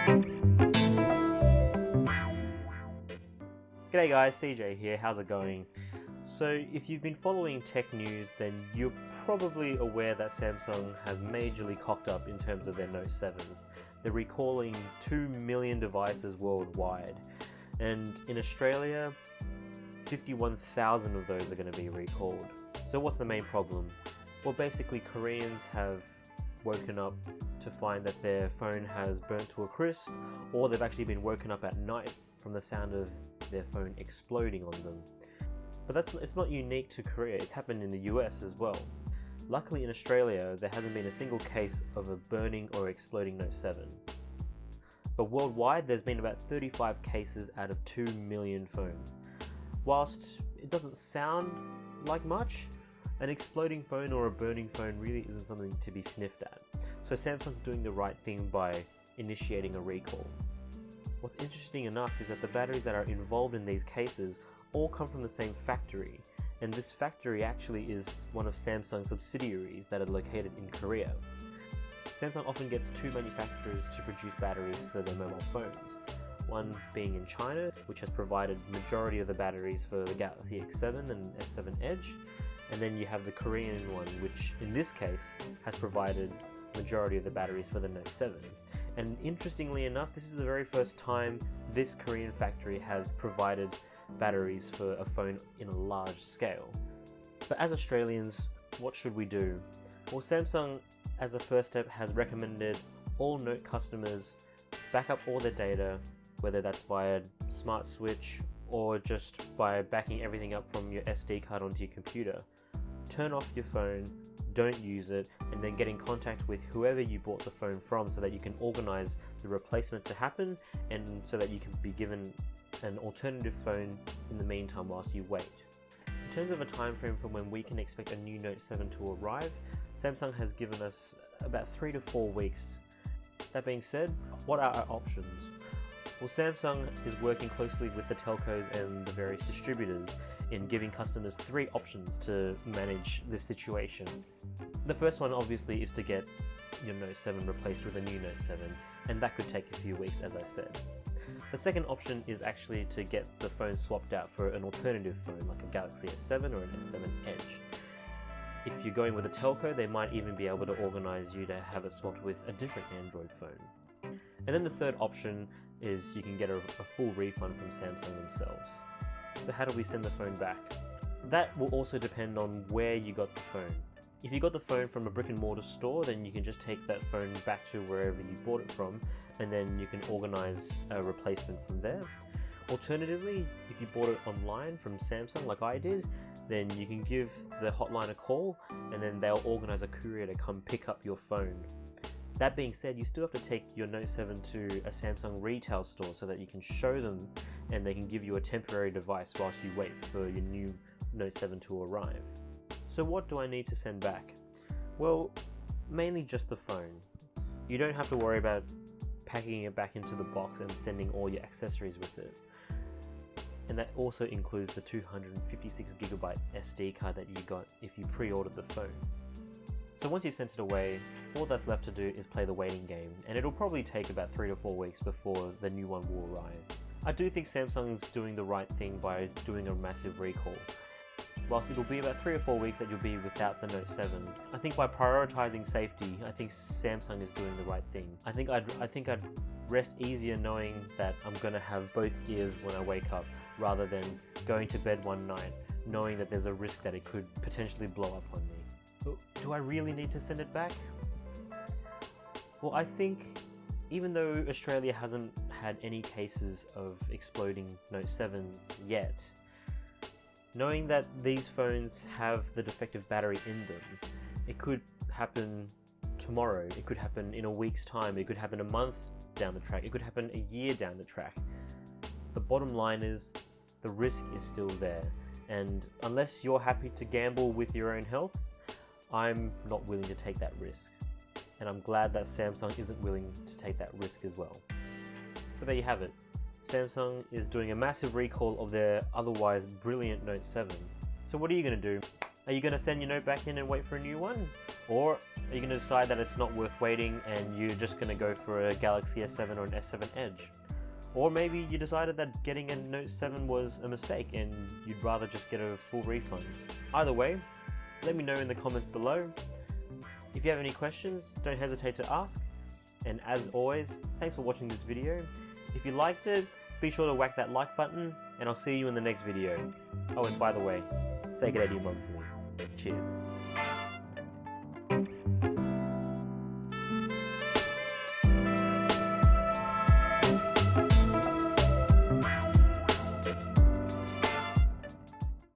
G'day guys, CJ here, how's it going? So if you've been following tech news, then you're probably aware that Samsung has majorly cocked up in terms of their Note 7s. They're recalling 2 million devices worldwide, and in Australia, 51,000 of those are going to be recalled. So what's the main problem? Well, basically Koreans have woken up to find that their phone has burnt to a crisp, or they've actually been woken up at night from the sound of their phone exploding on them. But it's not unique to Korea, it's happened in the US as well. Luckily in Australia, there hasn't been a single case of a burning or exploding Note 7. But worldwide, there's been about 35 cases out of 2 million phones. Whilst it doesn't sound like much, an exploding phone or a burning phone really isn't something to be sniffed at. So Samsung's doing the right thing by initiating a recall. What's interesting enough is that the batteries that are involved in these cases all come from the same factory, and this factory actually is one of Samsung's subsidiaries that are located in Korea. Samsung often gets two manufacturers to produce batteries for their mobile phones, one being in China, which has provided majority of the batteries for the Galaxy S7 and S7 Edge, and then you have the Korean one, which in this case has provided majority of the batteries for the Note 7. And interestingly enough, this is the very first time this Korean factory has provided batteries for a phone in a large scale. But as Australians, what should we do? Well, Samsung, as a first step, has recommended all Note customers back up all their data, whether that's via Smart Switch or just by backing everything up from your SD card onto your computer. Turn off your phone, don't use it, and then get in contact with whoever you bought the phone from so that you can organize the replacement to happen, and so that you can be given an alternative phone in the meantime whilst you wait. In terms of a time frame from when we can expect a new Note 7 to arrive, Samsung has given us about 3 to 4 weeks. That being said, what are our options? Well, Samsung is working closely with the telcos and the various distributors in giving customers 3 options to manage this situation. The first one obviously is to get your Note 7 replaced with a new Note 7, and that could take a few weeks, as I said. The second option is actually to get the phone swapped out for an alternative phone like a Galaxy S7 or an S7 Edge. If you're going with a telco, they might even be able to organize you to have it swapped with a different Android phone. And then the third option is you can get a full refund from Samsung themselves. So how do we send the phone back? That will also depend on where you got the phone. If you got the phone from a brick and mortar store, then you can just take that phone back to wherever you bought it from, and then you can organize a replacement from there. Alternatively, if you bought it online from Samsung like I did, then you can give the hotline a call, and then they'll organize a courier to come pick up your phone. That being said, you still have to take your Note 7 to a Samsung retail store so that you can show them and they can give you a temporary device whilst you wait for your new Note 7 to arrive. So what do I need to send back? Well, mainly just the phone. You don't have to worry about packing it back into the box and sending all your accessories with it. And that also includes the 256GB SD card that you got if you pre-ordered the phone. So once you've sent it away, all that's left to do is play the waiting game, and it'll probably take about 3 to 4 weeks before the new one will arrive. I do think Samsung's doing the right thing by doing a massive recall. Whilst it'll be about 3 or 4 weeks that you'll be without the Note 7, I think by prioritizing safety, I think Samsung is doing the right thing. I think I'd rest easier knowing that I'm gonna have both gears when I wake up, rather than going to bed one night knowing that there's a risk that it could potentially blow up on me. But do I really need to send it back? Well, I think even though Australia hasn't had any cases of exploding Note 7s yet, knowing that these phones have the defective battery in them, it could happen tomorrow, it could happen in a week's time, it could happen a month down the track, it could happen a year down the track. The bottom line is the risk is still there, and unless you're happy to gamble with your own health, I'm not willing to take that risk. And I'm glad that Samsung isn't willing to take that risk as well. So there you have it. Samsung is doing a massive recall of their otherwise brilliant Note 7. So what are you going to do? Are you going to send your note back in and wait for a new one? Or are you going to decide that it's not worth waiting and you're just going to go for a Galaxy S7 or an S7 Edge? Or maybe you decided that getting a Note 7 was a mistake and you'd rather just get a full refund. Either way, let me know in the comments below. If you have any questions, don't hesitate to ask. And as always, thanks for watching this video. If you liked it, be sure to whack that like button, and I'll see you in the next video. Oh, and by the way, say good day to your mum for me. Cheers.